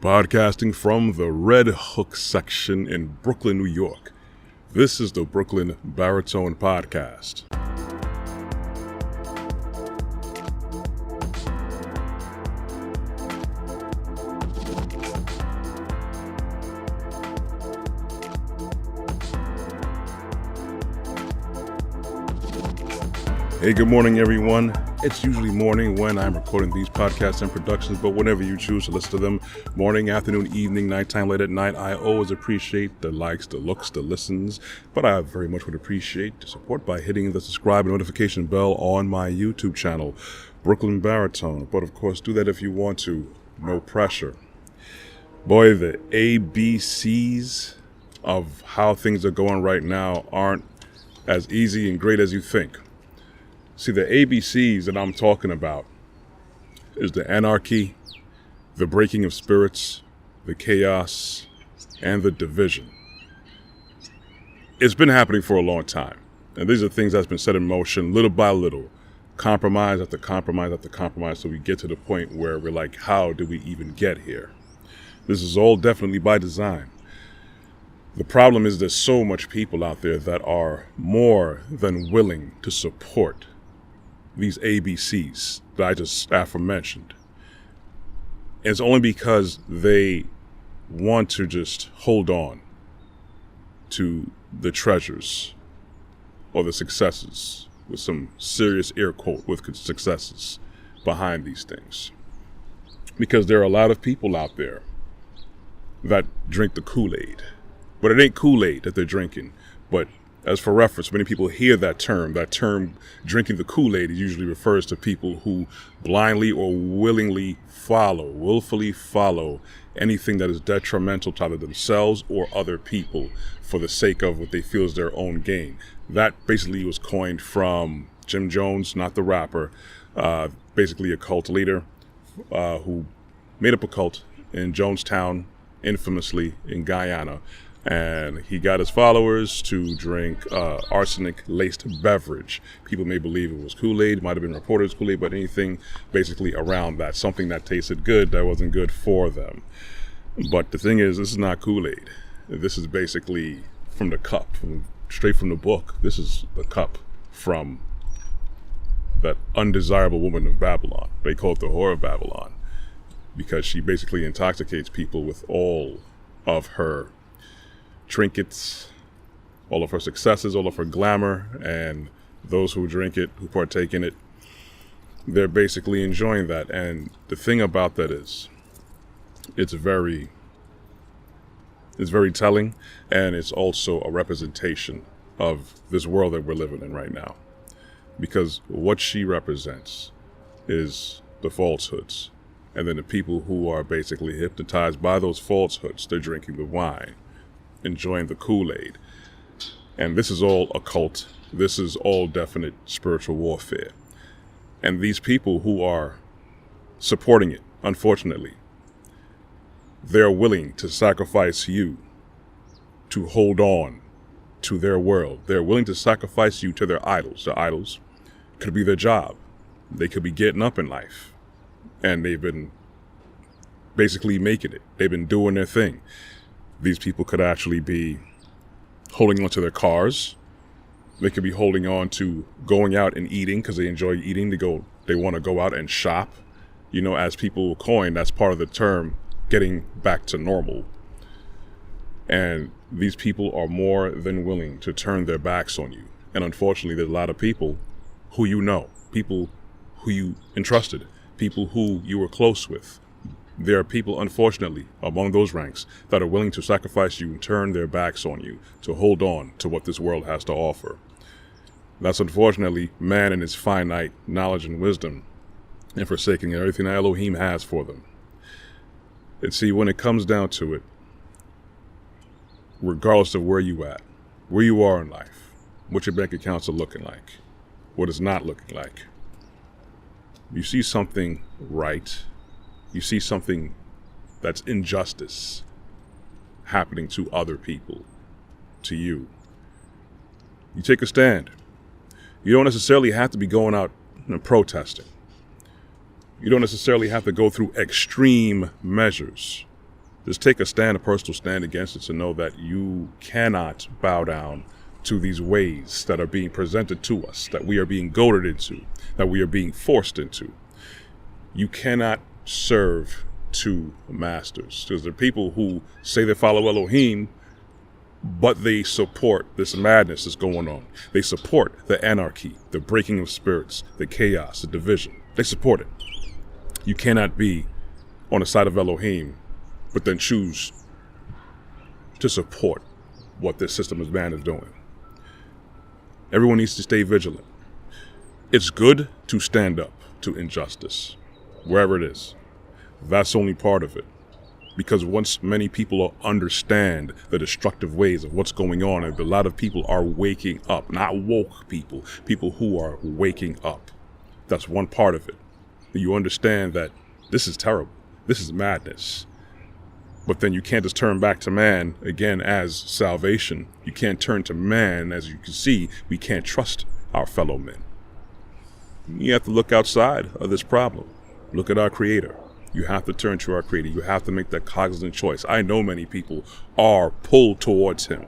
Podcasting from the Red Hook section in Brooklyn, New York. This is the Brooklyn Baritone Podcast. Hey, good morning, everyone. It's usually morning when I'm recording these podcasts and productions, but whenever you choose to listen to them, morning, afternoon, evening, nighttime, late at night, I always appreciate the likes, the looks, the listens, but I very much would appreciate the support by hitting the subscribe and notification bell on my YouTube channel, Brooklyn Baritone. But of course, do that if you want to. No pressure. Boy, the ABCs of how things are going right now aren't as easy and great as you think. See, the ABCs that I'm talking about is the anarchy, the breaking of spirits, the chaos, and the division. It's been happening for a long time, and these are things that's been set in motion little by little, compromise after compromise after compromise, so we get to the point where we're like, how do we even get here? This is all definitely by design. The problem is there's so much people out there that are more than willing to support these ABCs that I just aforementioned. And it's only because they want to just hold on to the treasures or the successes, with some serious air quote with successes behind these things. Because there are a lot of people out there that drink the Kool-Aid. But it ain't Kool-Aid that they're drinking, but as for reference, many people hear that term drinking the Kool-Aid usually refers to people who blindly or willfully follow anything that is detrimental to either themselves or other people for the sake of what they feel is their own gain. That basically was coined from Jim Jones, not the rapper, basically a cult leader who made up a cult in Jonestown, infamously in Guyana. And he got his followers to drink arsenic-laced beverage. People may believe it was Kool-Aid, might have been reported as Kool-Aid, but anything basically around that, something that tasted good that wasn't good for them. But the thing is, this is not Kool-Aid. This is basically from the cup, straight from the book. This is the cup from that undesirable woman of Babylon. They call it the Whore of Babylon, because she basically intoxicates people with all of her trinkets, all of her successes, all of her glamour, and those who drink it, who partake in it, they're basically enjoying that. And the thing about that is, it's very telling, and it's also a representation of this world that we're living in right now. Because what she represents is the falsehoods, and then the people who are basically hypnotized by those falsehoods, they're drinking the wine, enjoying the Kool-Aid. And this is all occult. This is all definite spiritual warfare. And these people who are supporting it, unfortunately, they're willing to sacrifice you to hold on to their world. They're willing to sacrifice you to their idols. Their idols could be their job. They could be getting up in life, and they've been basically making it. They've been doing their thing. These people could actually be holding on to their cars. They could be holding on to going out and eating because they enjoy eating. They want to go out and shop. You know, as people coin, that's part of the term, getting back to normal. And these people are more than willing to turn their backs on you. And unfortunately, there's a lot of people who you know, people who you entrusted, people who you were close with. There are people, unfortunately, among those ranks that are willing to sacrifice you and turn their backs on you to hold on to what this world has to offer. That's unfortunately man in his finite knowledge and wisdom and forsaking everything that Elohim has for them. And see, when it comes down to it, regardless of where you are in life, what your bank accounts are looking like, what it's not looking like, you see something right, you see something that's injustice happening to other people, to you. You take a stand. You don't necessarily have to be going out and protesting. You don't necessarily have to go through extreme measures Just take a stand, a personal stand against it, to know that you cannot bow down to these ways that are being presented to us, that we are being goaded into, that we are being forced into. You cannot serve two masters. Because there are people who say they follow Elohim, but they support this madness that's going on. They support the anarchy, the breaking of spirits, the chaos, the division. They support it. You cannot be on the side of Elohim, but then choose to support what this system of man is doing. Everyone needs to stay vigilant. It's good to stand up to injustice, wherever it is. That's only part of it. Because once many people understand the destructive ways of what's going on, and a lot of people are waking up, not woke people, people who are waking up. That's one part of it. You understand that this is terrible. This is madness. But then you can't just turn back to man again as salvation. You can't turn to man. As you can see, we can't trust our fellow men. You have to look outside of this problem. Look at our Creator. You have to turn to our Creator. You have to make that cognizant choice. I know many people are pulled towards Him.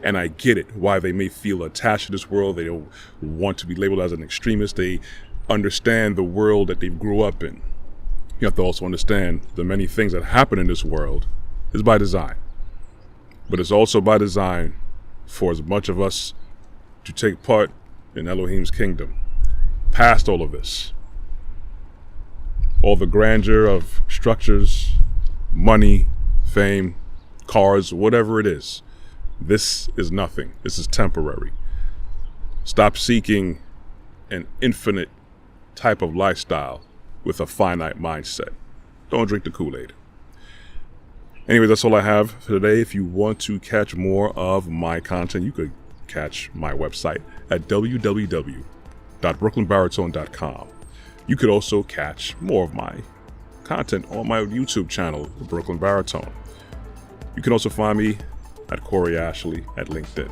And I get it, why they may feel attached to this world. They don't want to be labeled as an extremist. They understand the world that they grew up in. You have to also understand the many things that happen in this world is by design. But it's also by design for as much of us to take part in Elohim's kingdom. Past all of this, all the grandeur of structures, money, fame, cars, whatever it is, this is nothing. This is temporary. Stop seeking an infinite type of lifestyle with a finite mindset. Don't drink the Kool-Aid. Anyway, that's all I have for today. If you want to catch more of my content, you could catch my website at www.brooklynbaritone.com. You could also catch more of my content on my YouTube channel, The Brooklyn Baritone. You can also find me at Corey Ashley at LinkedIn.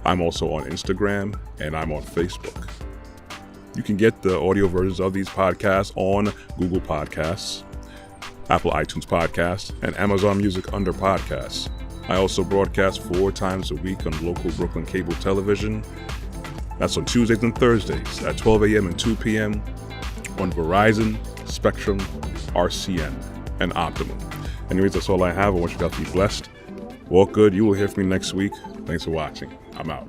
I'm also on Instagram and I'm on Facebook. You can get the audio versions of these podcasts on Google Podcasts, Apple iTunes Podcasts, and Amazon Music under Podcasts. I also broadcast 4 times a week on local Brooklyn cable television. That's on Tuesdays and Thursdays at 12 a.m. and 2 p.m. on Verizon, Spectrum, RCN, and Optimum. Anyways, that's all I have. I want you guys to be blessed. Walk good. You will hear from me next week. Thanks for watching. I'm out.